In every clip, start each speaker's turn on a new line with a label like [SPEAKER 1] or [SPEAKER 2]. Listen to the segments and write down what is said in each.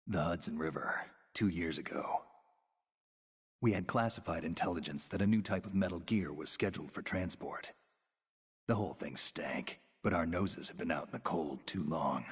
[SPEAKER 1] The Hudson River, 2 years ago. We had classified intelligence that a new type of metal gear was scheduled for transport. The whole thing stank, but our noses have been out in the cold too long.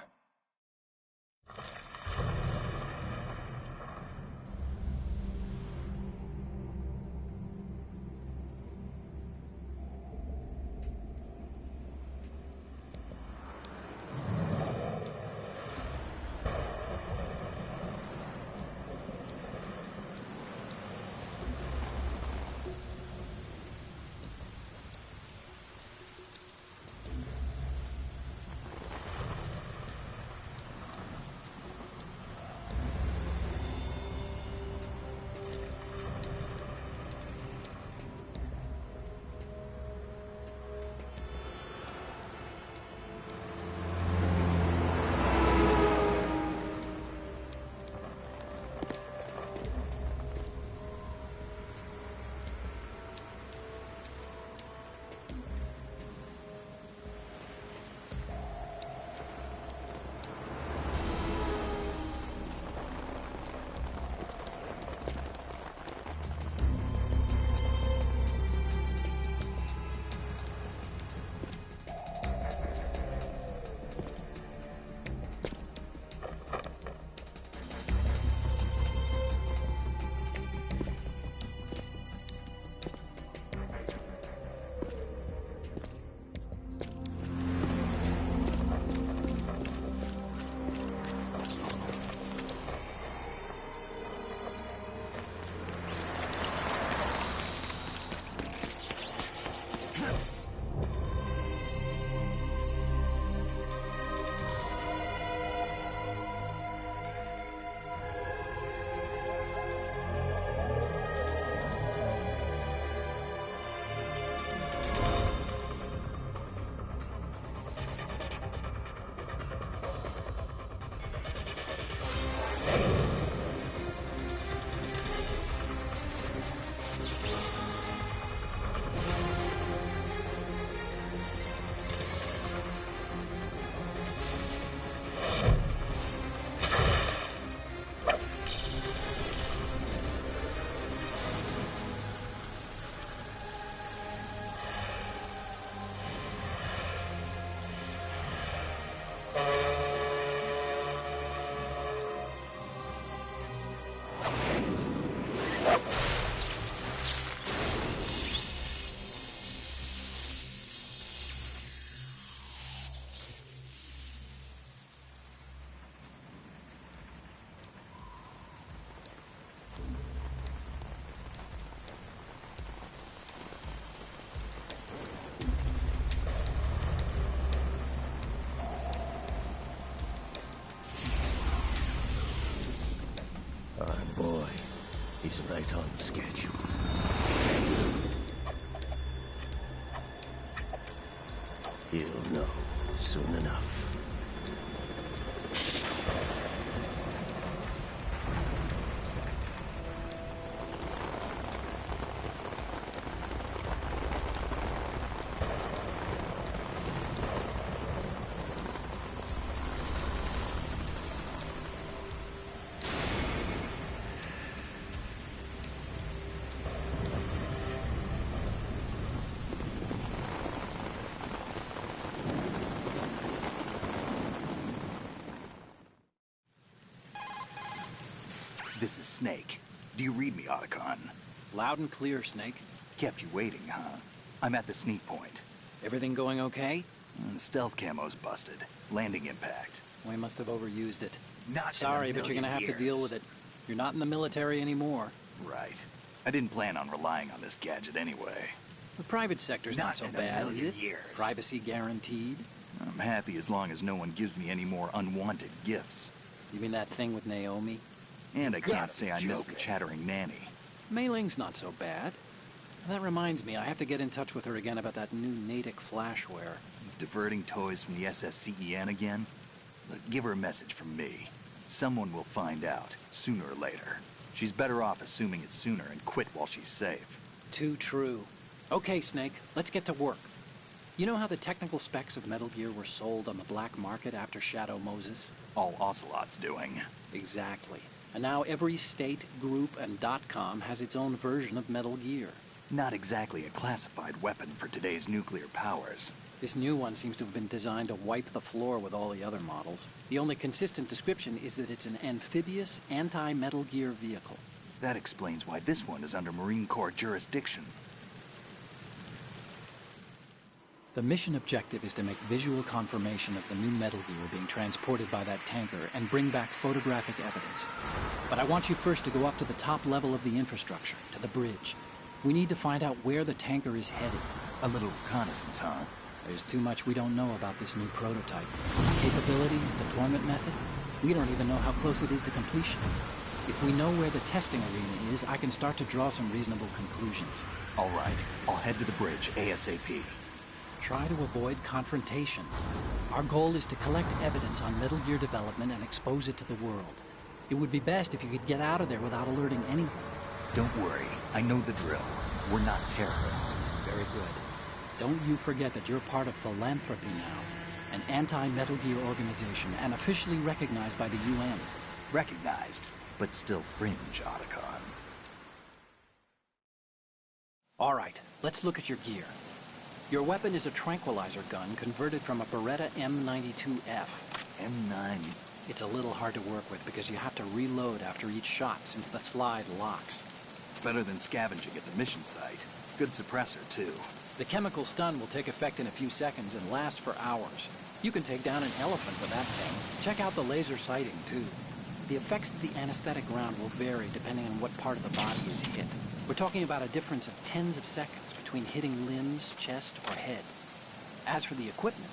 [SPEAKER 2] He's right on schedule. He'll know soon enough.
[SPEAKER 1] This is Snake. Do you read me, Otacon?
[SPEAKER 3] Loud and clear, Snake.
[SPEAKER 1] Kept you waiting, huh? I'm at the sneak point.
[SPEAKER 3] Everything going okay?
[SPEAKER 1] Stealth camo's busted. Landing impact.
[SPEAKER 3] We must have overused it.
[SPEAKER 1] Not
[SPEAKER 3] Sorry,
[SPEAKER 1] in a
[SPEAKER 3] but you're gonna have
[SPEAKER 1] million
[SPEAKER 3] to deal
[SPEAKER 1] years.
[SPEAKER 3] with it. You're not in the military anymore.
[SPEAKER 1] Right. I didn't plan on relying on this gadget anyway.
[SPEAKER 3] The private sector's not so
[SPEAKER 1] in a
[SPEAKER 3] bad, is
[SPEAKER 1] million
[SPEAKER 3] it?
[SPEAKER 1] years.
[SPEAKER 3] Privacy guaranteed.
[SPEAKER 1] I'm happy as long as no one gives me any more unwanted gifts.
[SPEAKER 3] You mean that thing with Naomi?
[SPEAKER 1] And I
[SPEAKER 2] gotta
[SPEAKER 1] can't say
[SPEAKER 2] be
[SPEAKER 1] I miss the
[SPEAKER 2] joking.
[SPEAKER 1] chattering nanny.
[SPEAKER 3] Mei Ling's not so bad. That reminds me, I have to get in touch with her again about that new Natick flashware.
[SPEAKER 1] Diverting toys from the SSCEN again? Look, give her a message from me. Someone will find out, sooner or later. She's better off assuming it sooner and quit while she's safe.
[SPEAKER 3] Too true. Okay, Snake, let's get to work. You know how the technical specs of Metal Gear were sold on the black market after Shadow Moses?
[SPEAKER 1] All Ocelot's doing.
[SPEAKER 3] Exactly. And now every state, group, and .com has its own version of Metal Gear.
[SPEAKER 1] Not exactly a classified weapon for today's nuclear powers.
[SPEAKER 3] This new one seems to have been designed to wipe the floor with all the other models. The only consistent description is that it's an amphibious, anti-Metal Gear vehicle.
[SPEAKER 1] That explains why this one is under Marine Corps jurisdiction.
[SPEAKER 3] The mission objective is to make visual confirmation of the new Metal Gear being transported by that tanker and bring back photographic evidence. But I want you first to go up to the top level of the infrastructure, to the bridge. We need to find out where the tanker is headed.
[SPEAKER 1] A little reconnaissance, huh?
[SPEAKER 3] There's too much we don't know about this new prototype. Capabilities, deployment method. We don't even know how close it is to completion. If we know where the testing arena is, I can start to draw some reasonable conclusions.
[SPEAKER 1] All right, I'll head to the bridge ASAP.
[SPEAKER 3] Try to avoid confrontations. Our goal is to collect evidence on Metal Gear development and expose it to the world. It would be best if you could get out of there without alerting anyone.
[SPEAKER 1] Don't worry, I know the drill. We're not terrorists.
[SPEAKER 3] Very good. Don't you forget that you're part of Philanthropy now, an anti-Metal Gear organization and officially recognized by the UN.
[SPEAKER 1] Recognized, but still fringe, Otacon.
[SPEAKER 3] All right, let's look at your gear. Your weapon is a tranquilizer gun converted from a Beretta M92F.
[SPEAKER 1] M9.
[SPEAKER 3] It's a little hard to work with because you have to reload after each shot since the slide locks.
[SPEAKER 1] Better than scavenging at the mission site. Good suppressor, too.
[SPEAKER 3] The chemical stun will take effect in a few seconds and last for hours. You can take down an elephant with that thing. Check out the laser sighting, too. The effects of the anesthetic round will vary depending on what part of the body is hit. We're talking about a difference of tens of seconds between hitting limbs, chest, or head. As for the equipment...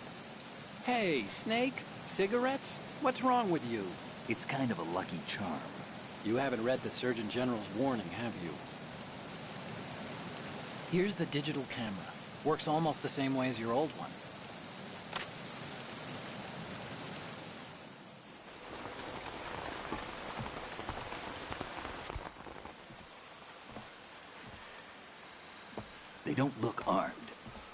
[SPEAKER 3] Hey, Snake? Cigarettes? What's wrong with you?
[SPEAKER 1] It's kind of a lucky charm.
[SPEAKER 3] You haven't read the Surgeon General's warning, have you? Here's the digital camera. Works almost the same way as your old one.
[SPEAKER 1] They don't look armed.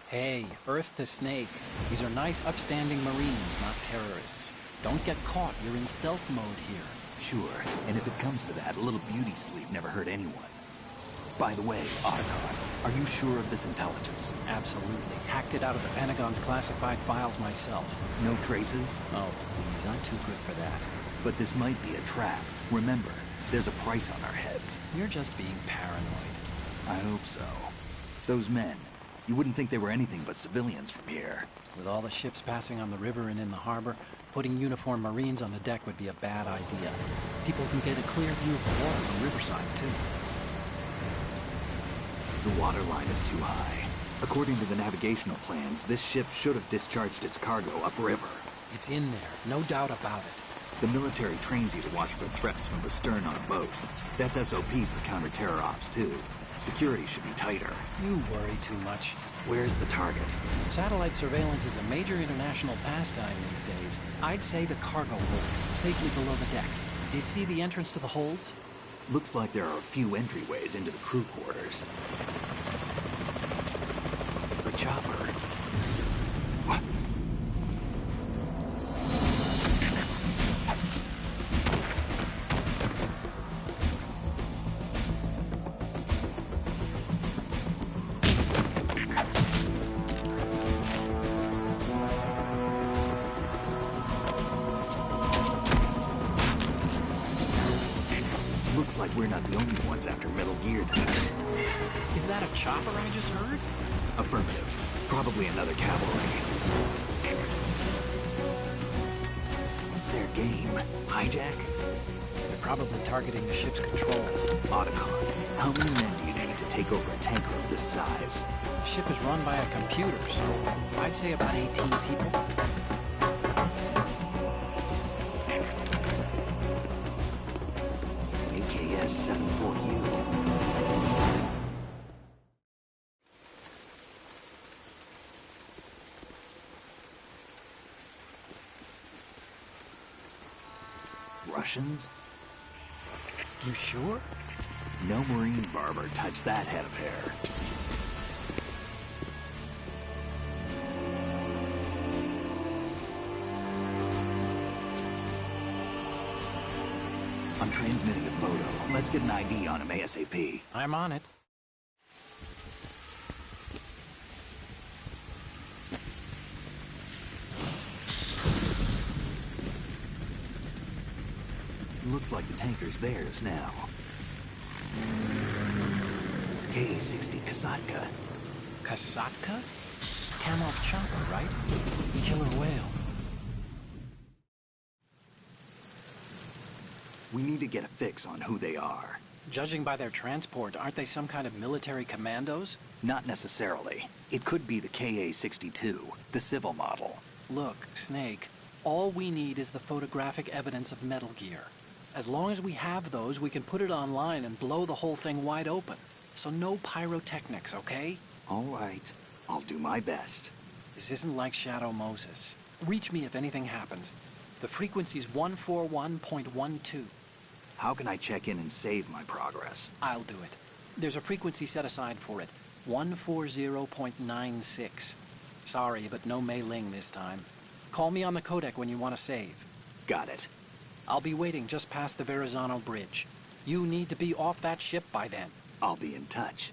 [SPEAKER 3] Hey, Earth to Snake. These are nice, upstanding Marines, not terrorists. Don't get caught. You're in stealth mode here.
[SPEAKER 1] Sure, and if it comes to that, a little beauty sleep never hurt anyone. By the way, Otacon, are you sure of this intelligence?
[SPEAKER 3] Absolutely. Hacked it out of the Pentagon's classified files myself.
[SPEAKER 1] No traces?
[SPEAKER 3] Oh, please, I'm too good for that.
[SPEAKER 1] But this might be a trap. Remember, there's a price on our heads.
[SPEAKER 3] You're just being paranoid.
[SPEAKER 1] I hope so. Those men, you wouldn't think they were anything but civilians from here.
[SPEAKER 3] With all the ships passing on the river and in the harbor, putting uniformed Marines on the deck would be a bad idea. People can get a clear view of the water from Riverside, too.
[SPEAKER 1] The water line is too high. According to the navigational plans, this ship should have discharged its cargo upriver.
[SPEAKER 3] It's in there, no doubt about it.
[SPEAKER 1] The military trains you to watch for threats from the stern on a boat. That's SOP for counter-terror ops, too. Security should be tighter.
[SPEAKER 3] You worry too much.
[SPEAKER 1] Where's the target?
[SPEAKER 3] Satellite surveillance is a major international pastime these days. I'd say the cargo holds, safely below the deck. Do you see the entrance to the holds?
[SPEAKER 1] Looks like there are a few entryways into the crew quarters. A chopper. What? Looks like we're not the only ones after Metal Gear tonight.
[SPEAKER 3] Is that a chopper I just heard?
[SPEAKER 1] Affirmative. Probably another cavalry. What's their game? Hijack?
[SPEAKER 3] They're probably targeting the ship's controls.
[SPEAKER 1] Otacon, how many men do you need to take over a tanker of this size?
[SPEAKER 3] The ship is run by a computer, so I'd say about 18 people.
[SPEAKER 1] AKS 74U. Russians?
[SPEAKER 3] You sure?
[SPEAKER 1] No Marine barber touched that head of hair. I'm transmitting the photo. Let's get an ID on him ASAP.
[SPEAKER 3] I'm on it.
[SPEAKER 1] Looks like the tanker's theirs now. KA-60 Kasatka.
[SPEAKER 3] Kasatka? Kamov chopper, right? Killer whale.
[SPEAKER 1] We need to get a fix on who they are.
[SPEAKER 3] Judging by their transport, aren't they some kind of military commandos?
[SPEAKER 1] Not necessarily. It could be the KA-62, the civil model.
[SPEAKER 3] Look, Snake, all we need is the photographic evidence of Metal Gear. As long as we have those, we can put it online and blow the whole thing wide open. So no pyrotechnics, okay?
[SPEAKER 1] All right. I'll do my best.
[SPEAKER 3] This isn't like Shadow Moses. Reach me if anything happens. The frequency's 141.12.
[SPEAKER 1] How can I check in and save my progress?
[SPEAKER 3] I'll do it. There's a frequency set aside for it. 140.96. Sorry, but no Mei Ling this time. Call me on the codec when you want to save.
[SPEAKER 1] Got it.
[SPEAKER 3] I'll be waiting just past the Verrazano Bridge. You need to be off that ship by then.
[SPEAKER 1] I'll be in touch.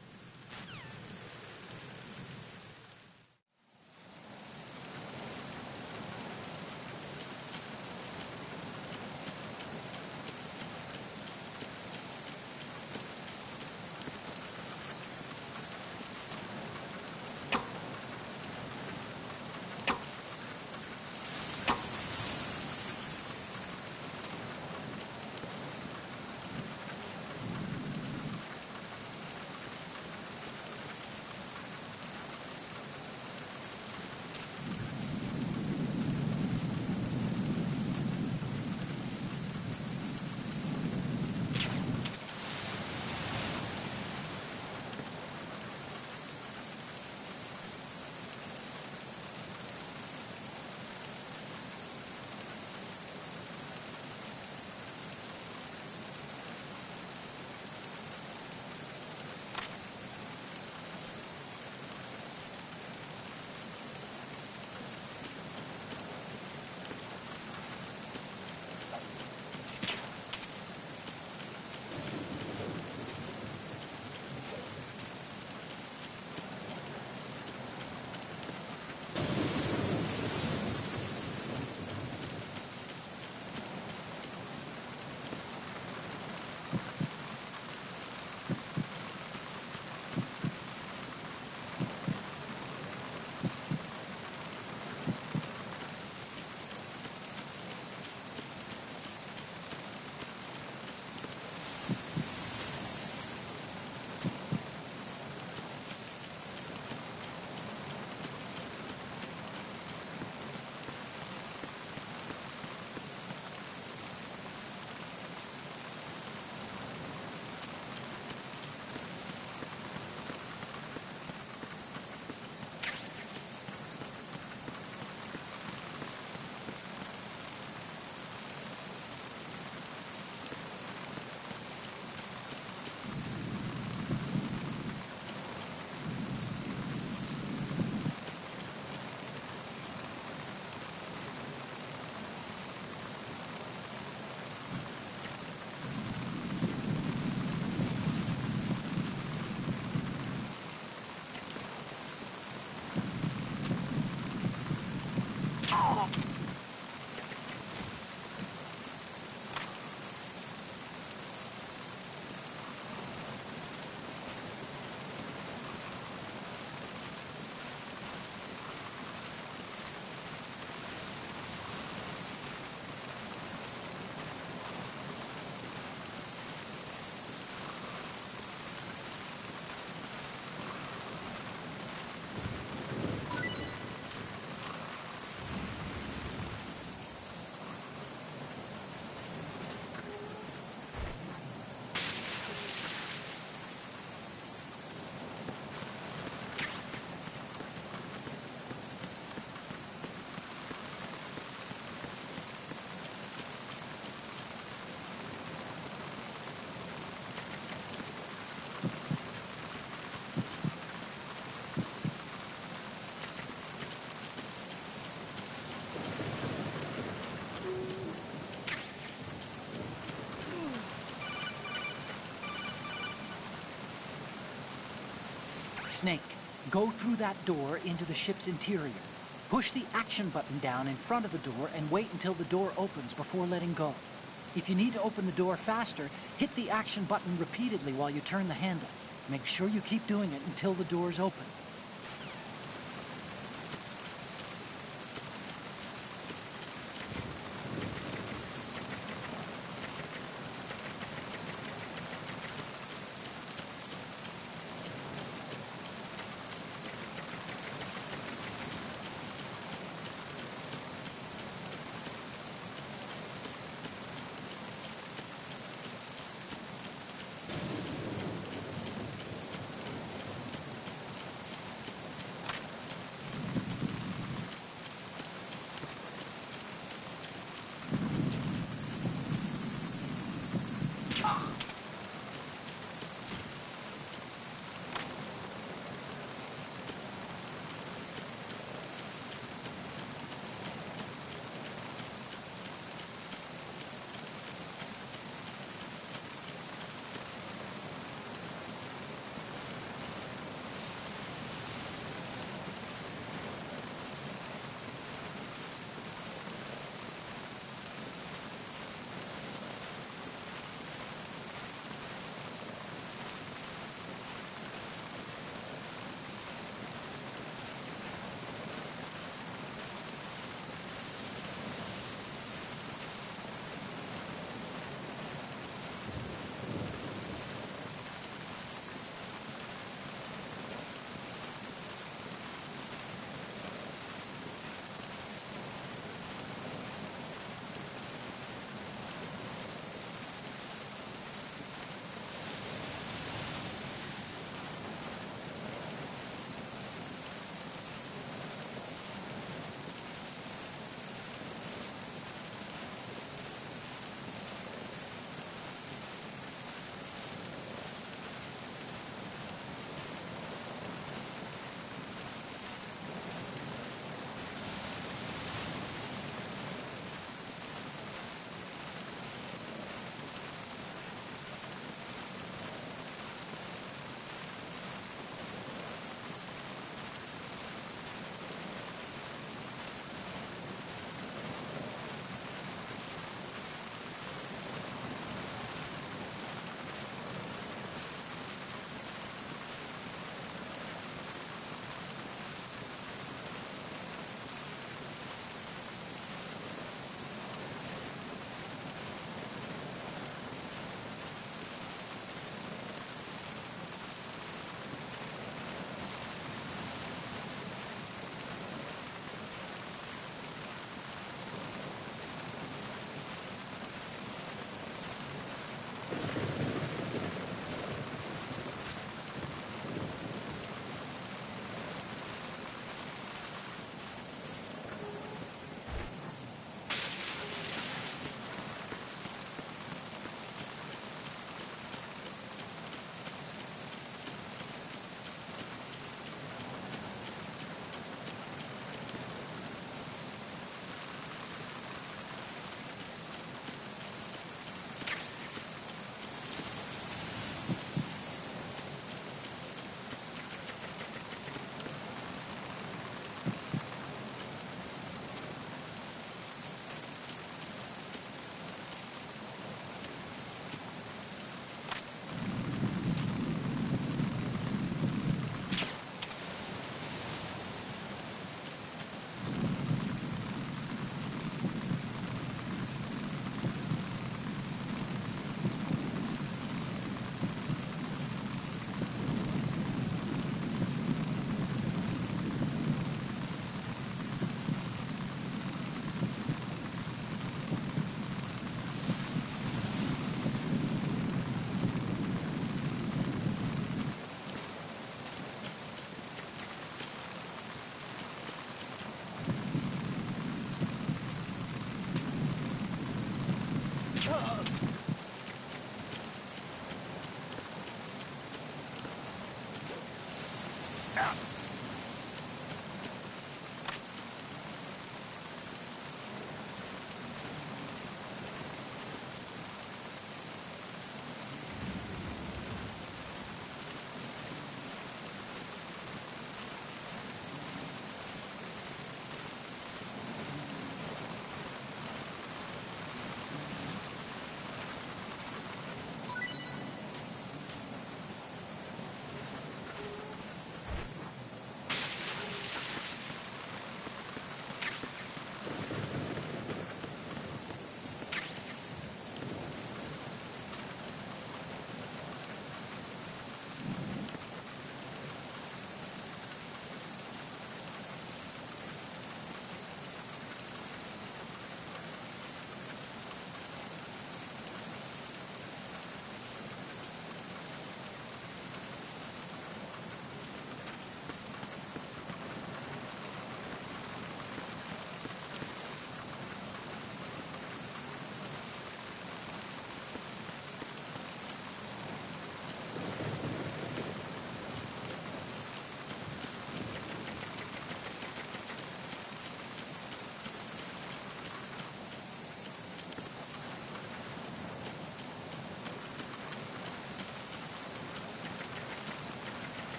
[SPEAKER 3] Snake, go through that door into the ship's interior. Push the action button down in front of the door and wait until the door opens before letting go. If you need to open the door faster, hit the action button repeatedly while you turn the handle. Make sure you keep doing it until the door's open.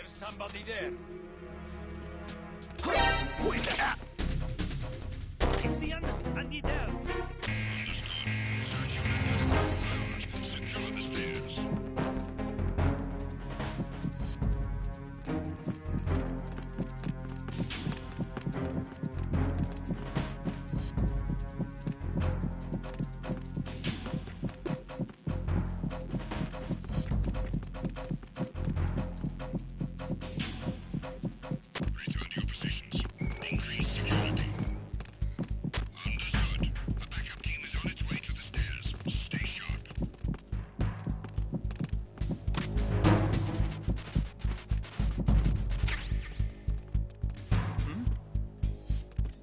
[SPEAKER 4] Somebody there. It's the enemy. I need help.
[SPEAKER 5] Secure the stairs. Return to your positions. Increase security. Understood. A backup team is on its way to the stairs. Stay sharp.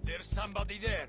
[SPEAKER 4] There's somebody there.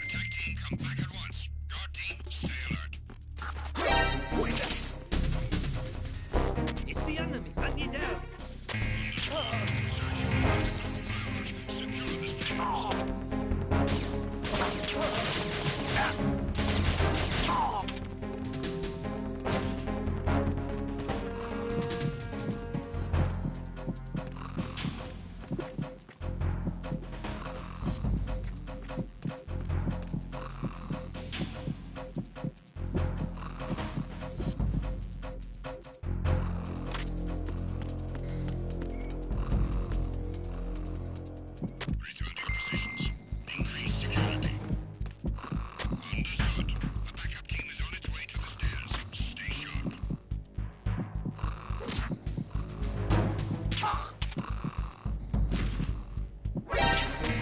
[SPEAKER 5] Attack team, come back at once. Guard team, stay alert.
[SPEAKER 4] It's the enemy. I need help.
[SPEAKER 5] Secure the stairs. Return to your positions. Increase security. Understood. A backup team is on its way to the stairs. Stay sharp.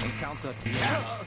[SPEAKER 4] Encounter.
[SPEAKER 5] Understood.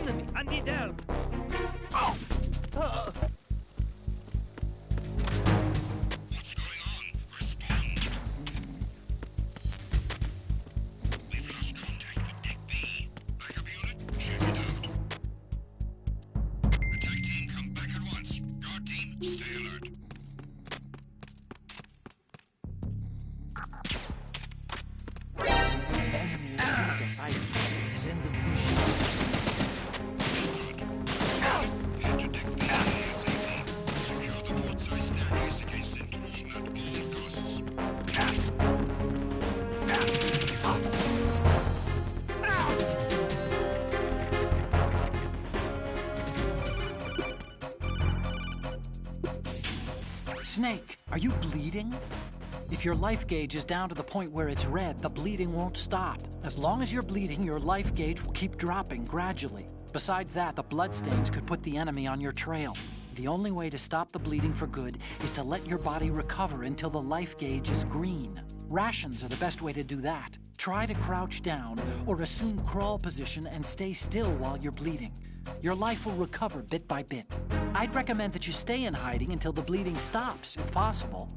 [SPEAKER 4] enemy! I need help!
[SPEAKER 5] What's going on? Respond. We've lost contact with Deck B. Backup unit, check it out. Attack team, come back at once. Guard team, stay alert. Head to Deck B ASAP. Secure the port-side staircase against intrusion at all costs.
[SPEAKER 3] Snake, are you bleeding? If your life gauge is down to the point where it's red, the bleeding won't stop. As long as you're bleeding, your life gauge will keep dropping gradually. Besides that, the bloodstains could put the enemy on your trail. The only way to stop the bleeding for good is to let your body recover until the life gauge is green. Rations are the best way to do that. Try to crouch down or assume crawl position and stay still while you're bleeding. Your life will recover bit by bit. I'd recommend that you stay in hiding until the bleeding stops, if possible.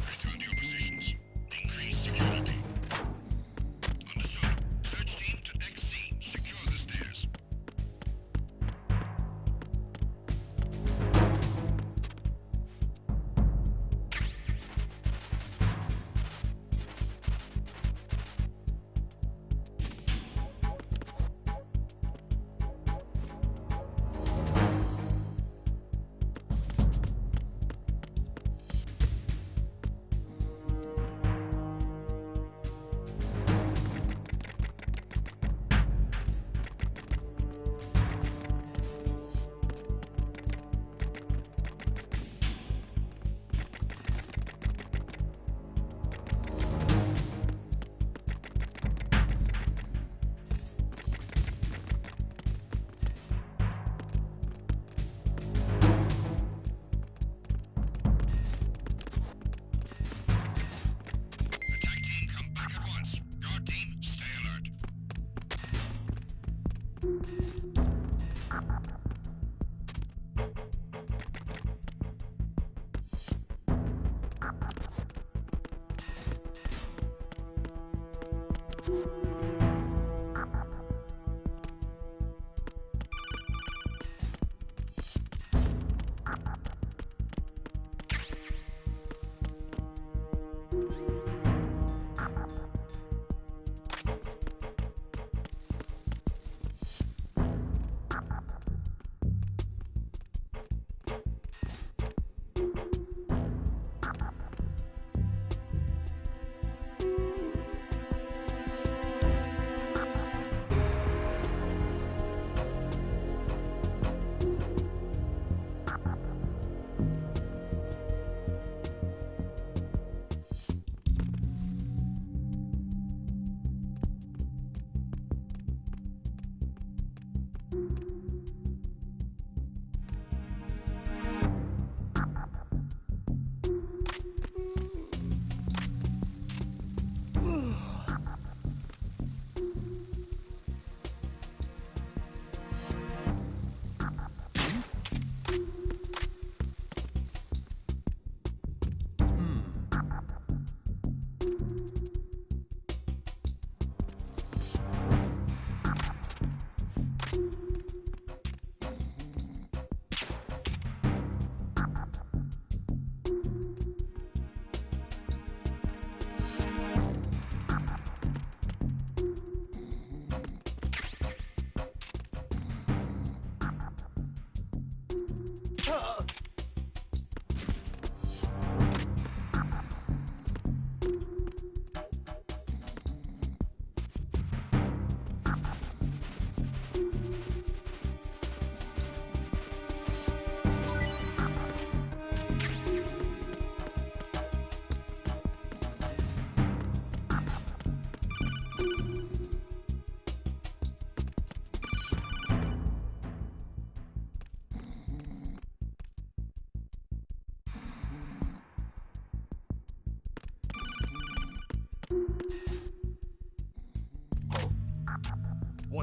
[SPEAKER 5] Return to your positions. Increase security. Understood. Search team to Deck C. Secure the stairs. Attack team, come back at once. Guard team, stay alert.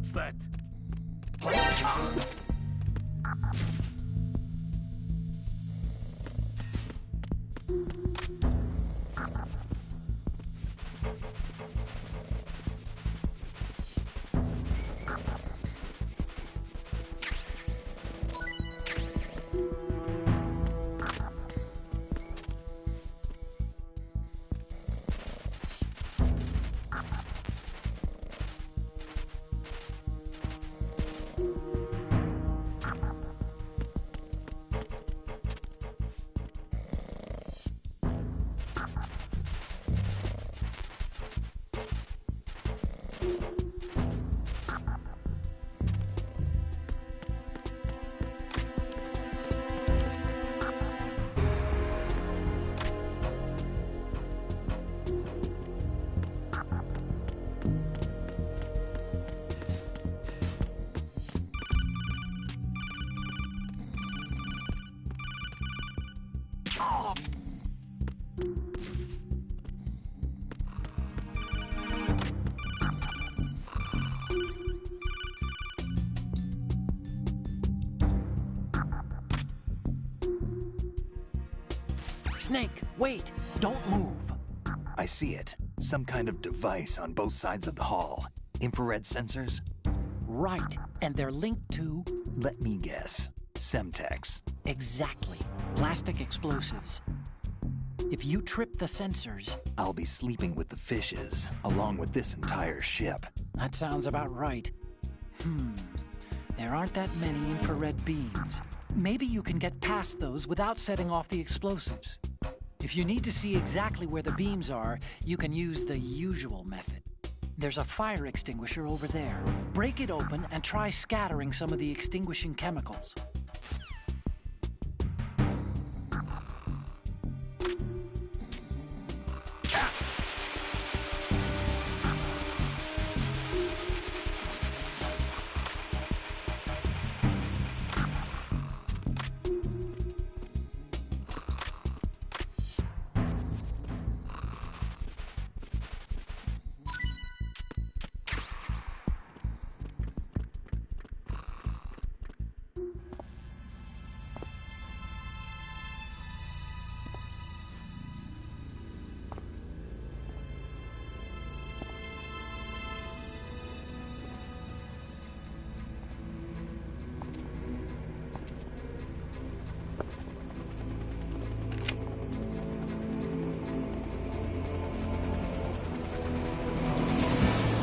[SPEAKER 4] What's that?
[SPEAKER 3] Snake, wait! Don't move!
[SPEAKER 1] I see it. Some kind of device on both sides of the hall. Infrared sensors?
[SPEAKER 3] Right, and they're linked to...
[SPEAKER 1] Let me guess. Semtex.
[SPEAKER 3] Exactly. Plastic explosives. If you trip the sensors...
[SPEAKER 1] I'll be sleeping with the fishes, along with this entire ship.
[SPEAKER 3] That sounds about right. There aren't that many infrared beams. Maybe you can get past those without setting off the explosives. If you need to see exactly where the beams are, you can use the usual method. There's a fire extinguisher over there. Break it open and try scattering some of the extinguishing chemicals.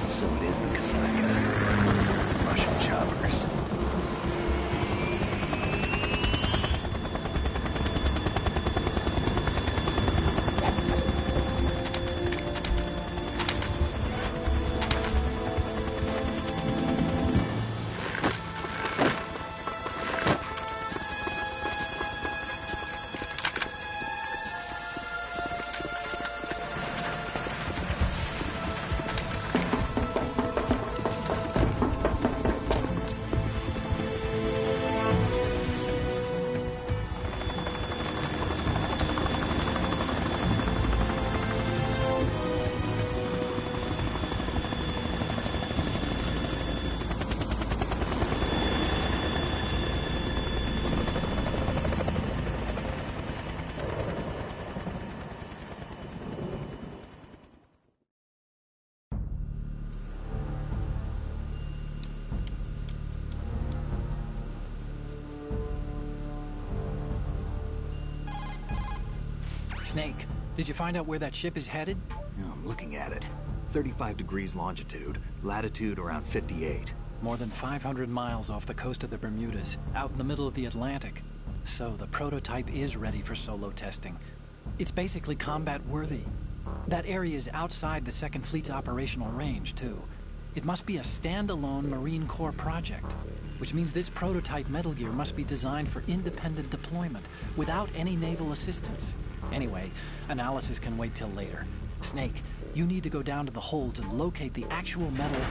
[SPEAKER 1] So it is the Kasaka. Russian choppers.
[SPEAKER 3] Snake, did you find out where that ship is headed?
[SPEAKER 1] I'm looking at it. 35 degrees longitude, latitude around 58.
[SPEAKER 3] More than 500 miles off the coast of the Bermudas, out in the middle of the Atlantic. So the prototype is ready for solo testing. It's basically combat-worthy. That area is outside the Second Fleet's operational range, too. It must be a standalone Marine Corps project, which means this prototype Metal Gear must be designed for independent deployment, without any naval assistance. Anyway, analysis can wait till later. Snake, you need to go down to the holds and locate the actual metal...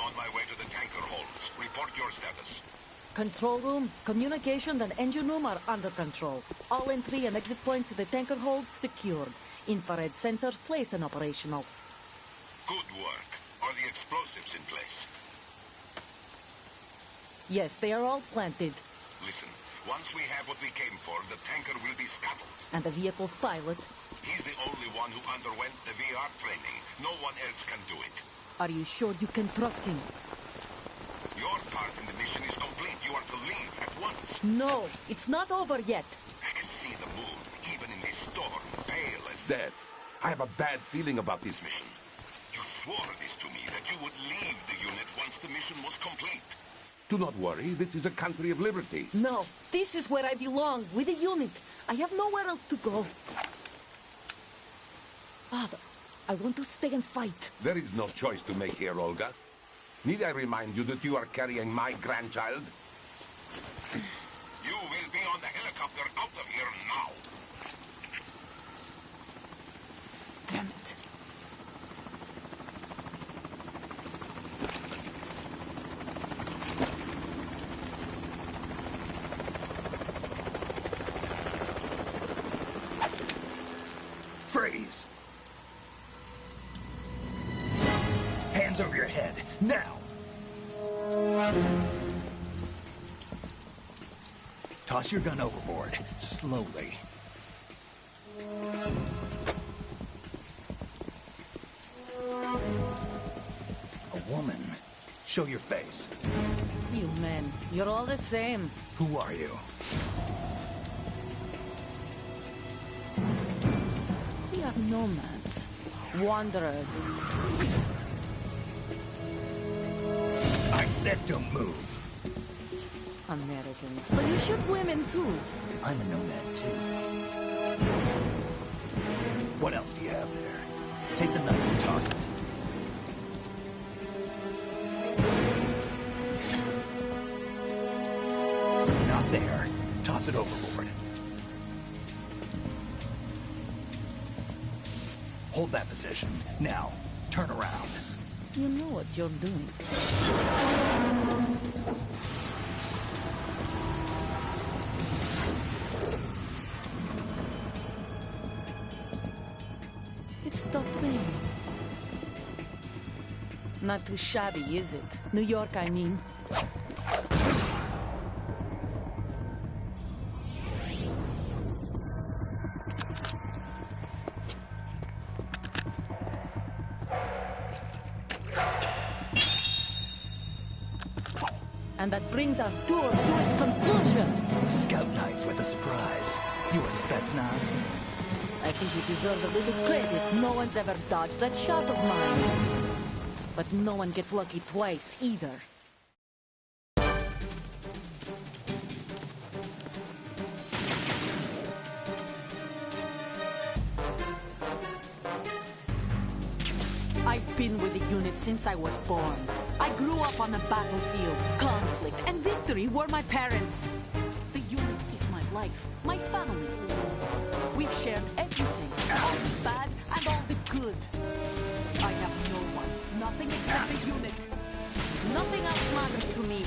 [SPEAKER 5] on my way to the tanker holds. Report your status.
[SPEAKER 6] Control room, communications, and engine room are under control. All entry and exit points to the tanker hold secured. Infrared sensors placed and operational.
[SPEAKER 5] Good work. Are the explosives in place?
[SPEAKER 6] Yes, they are all planted.
[SPEAKER 5] Listen, once we have what we came for, the tanker will be scuttled.
[SPEAKER 6] And the vehicle's pilot.
[SPEAKER 5] He's the only one who underwent the VR training. No one else can do it.
[SPEAKER 6] Are you sure you can trust him?
[SPEAKER 5] Your part in the mission is complete. You are to leave at once.
[SPEAKER 6] No, it's not over yet.
[SPEAKER 5] I can see the moon, even in this storm, pale as death. I have a bad feeling about this mission. You swore this to me, that you would leave the unit once the mission was complete. Do not worry, this is a country of liberty.
[SPEAKER 6] No, this is where I belong, with the unit. I have nowhere else to go. Father, I want to stay and fight.
[SPEAKER 5] There is no choice to make here, Olga. Need I remind you that you are carrying my grandchild? You will be on the helicopter out of here now.
[SPEAKER 6] Damn it.
[SPEAKER 1] Freeze! Hands over your head, now! Toss your gun overboard, slowly. A woman. Show your face.
[SPEAKER 6] You men, you're all the same.
[SPEAKER 1] Who are you?
[SPEAKER 6] We are nomads. Wanderers.
[SPEAKER 1] I said don't move.
[SPEAKER 6] Americans. So you shoot women too.
[SPEAKER 1] I'm a nomad too. What else do you have there? Take the knife and toss it. Not there. Toss it overboard. Hold that position. Now, turn around.
[SPEAKER 6] You know what you're doing. It stopped raining. Not too shabby, is it? New York, I mean. And that brings our tour to its conclusion.
[SPEAKER 1] Scout knife with a surprise. You a Spetsnaz?
[SPEAKER 6] I think you deserve a little credit. No one's ever dodged that shot of mine. But no one gets lucky twice, either. I've been with the unit since I was born. I grew up on the battlefield. Conflict and victory were my parents. The unit is my life, my family. We've shared everything, all the bad and all the good. I have no one, nothing except the unit. Nothing else matters to me.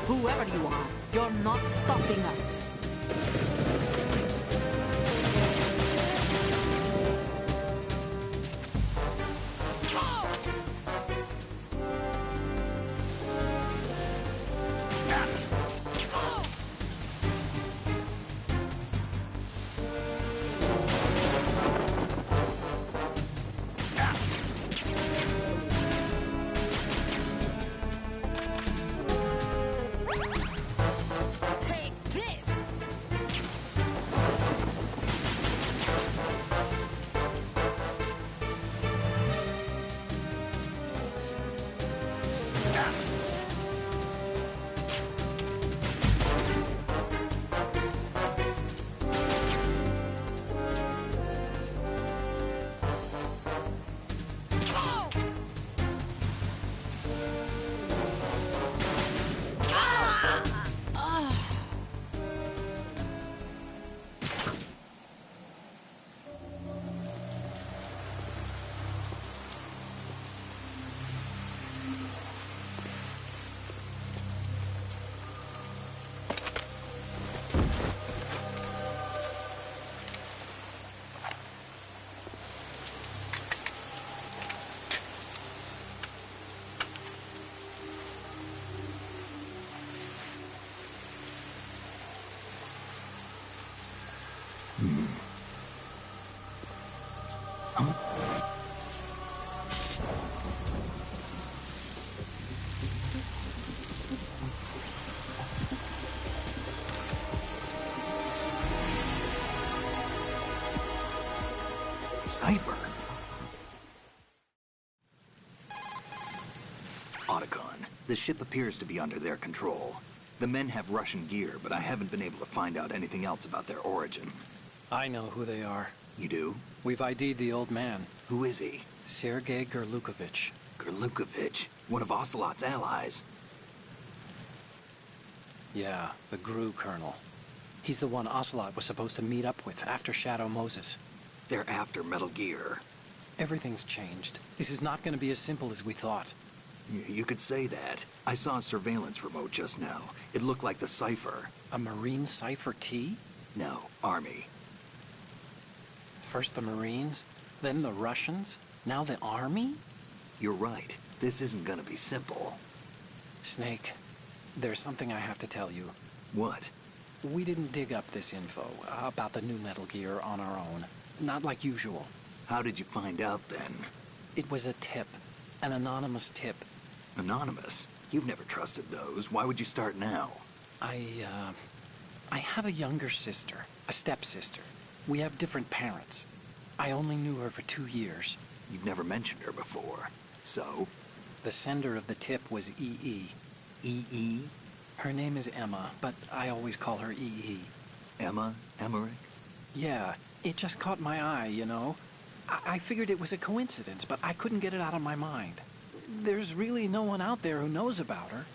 [SPEAKER 6] Whoever you are, you're not stopping us.
[SPEAKER 1] cipher. Otacon, the ship appears to be under their control. The men have Russian gear, but I haven't been able to find out anything else about their origin.
[SPEAKER 3] I know who they are.
[SPEAKER 1] You do?
[SPEAKER 3] We've ID'd the old man,
[SPEAKER 1] Who is he?
[SPEAKER 3] Sergei Gerlukovich.
[SPEAKER 1] Gerlukovich, one of Ocelot's allies.
[SPEAKER 3] Yeah, the GRU colonel. He's the one Ocelot was supposed to meet up with after Shadow Moses.
[SPEAKER 1] They're after Metal Gear.
[SPEAKER 3] Everything's changed. This is not going to be as simple as we thought.
[SPEAKER 1] You could say that. I saw a surveillance remote just now. It looked like the cipher.
[SPEAKER 3] A Marine Cipher T?
[SPEAKER 1] No, Army.
[SPEAKER 3] First the Marines, then the Russians, now the Army?
[SPEAKER 1] You're right. This isn't gonna be simple.
[SPEAKER 3] Snake, there's something I have to tell you.
[SPEAKER 1] What?
[SPEAKER 3] We didn't dig up this info about the new Metal Gear on our own. Not like usual.
[SPEAKER 1] How did you find out then?
[SPEAKER 3] It was a tip. An anonymous tip.
[SPEAKER 1] Anonymous? You've never trusted those. Why would you start now?
[SPEAKER 3] I have a younger sister, a stepsister. We have different parents. I only knew her for 2 years.
[SPEAKER 1] You've never mentioned her before. So?
[SPEAKER 3] The sender of the tip was EE.
[SPEAKER 1] EE?
[SPEAKER 3] Her name is Emma, but I always call her EE.
[SPEAKER 1] Emma? Emmerich?
[SPEAKER 3] Yeah, it just caught my eye, you know? I figured it was a coincidence, but I couldn't get it out of my mind. There's really no one out there who knows about her.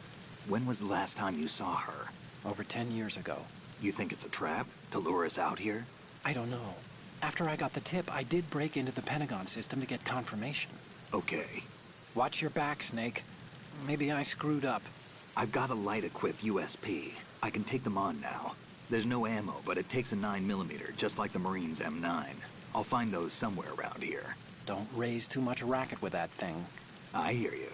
[SPEAKER 1] When was the last time you saw her?
[SPEAKER 3] Over 10 years ago.
[SPEAKER 1] You think it's a trap? To lure us out here?
[SPEAKER 3] I don't know. After I got the tip, I did break into the Pentagon system to get confirmation.
[SPEAKER 1] Okay.
[SPEAKER 3] Watch your back, Snake. Maybe I screwed up.
[SPEAKER 1] I've got a light-equipped USP. I can take them on now. There's no ammo, but it takes a 9mm, just like the Marines' M9. I'll find those somewhere around here.
[SPEAKER 3] Don't raise too much racket with that thing.
[SPEAKER 1] I hear you.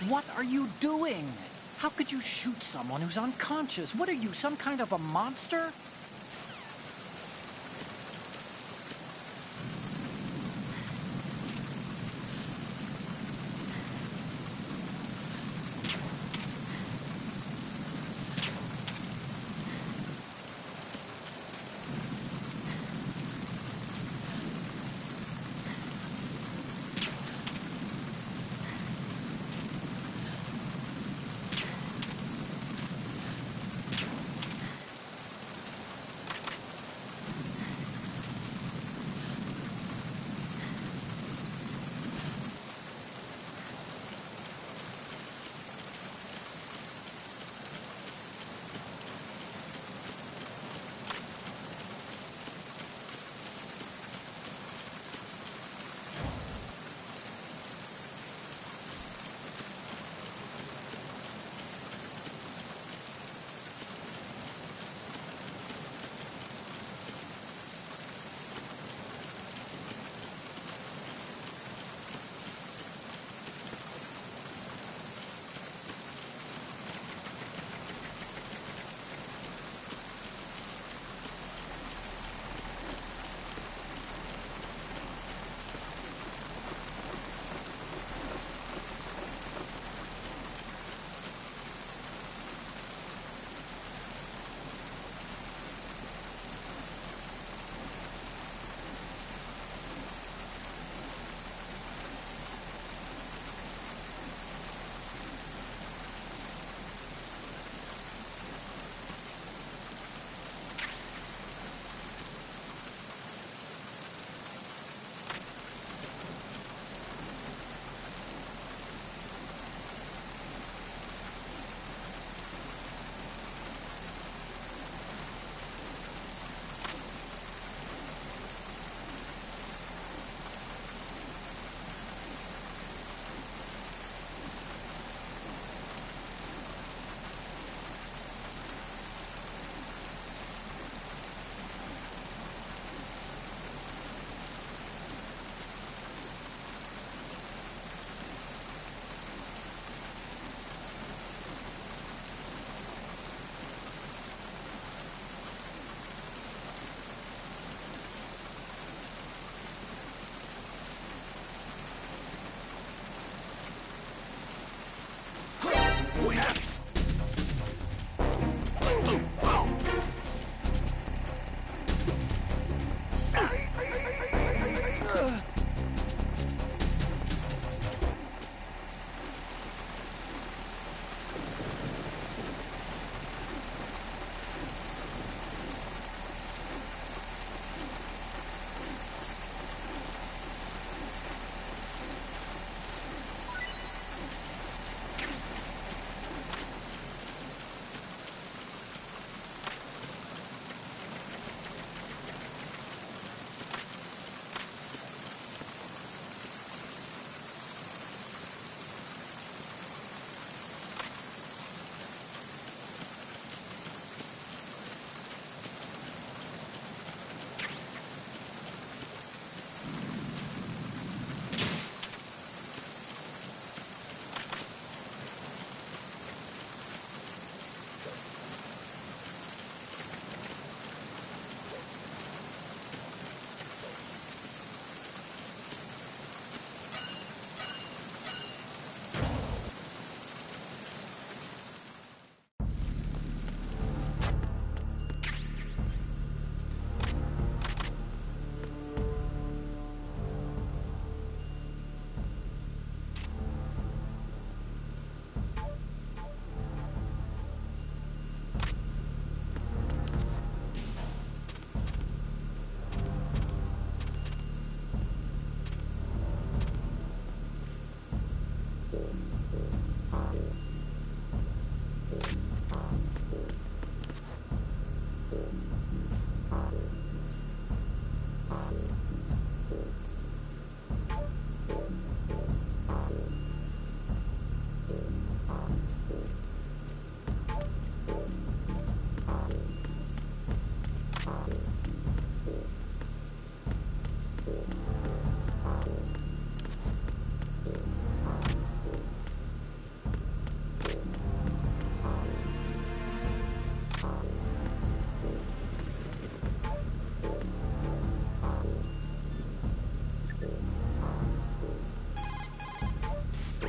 [SPEAKER 3] What are you doing? How could you shoot someone who's unconscious? What are you, some kind of a monster?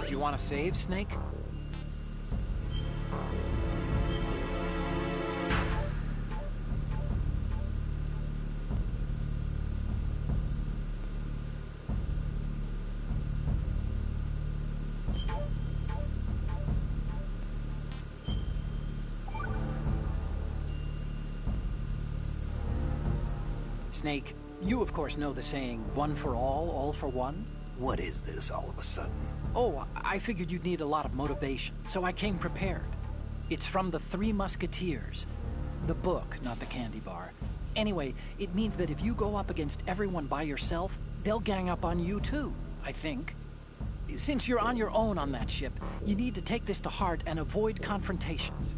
[SPEAKER 3] Do you want to save, Snake? Snake, you of course know the saying, one for all for one?
[SPEAKER 1] What is this all of a sudden?
[SPEAKER 3] Oh, I figured you'd need a lot of motivation, so I came prepared. It's from the Three Musketeers. The book, not the candy bar. Anyway, it means that if you go up against everyone by yourself, they'll gang up on you too, I think. Since you're on your own on that ship, you need to take this to heart and avoid confrontations.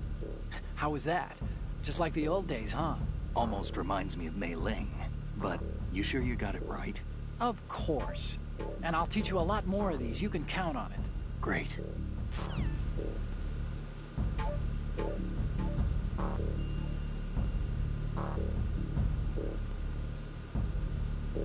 [SPEAKER 3] How was that? Just like the old days, huh?
[SPEAKER 1] Almost reminds me of Mei Ling. But you sure you got it right?
[SPEAKER 3] Of course. And I'll teach you a lot more of these. You can count on it.
[SPEAKER 1] Great.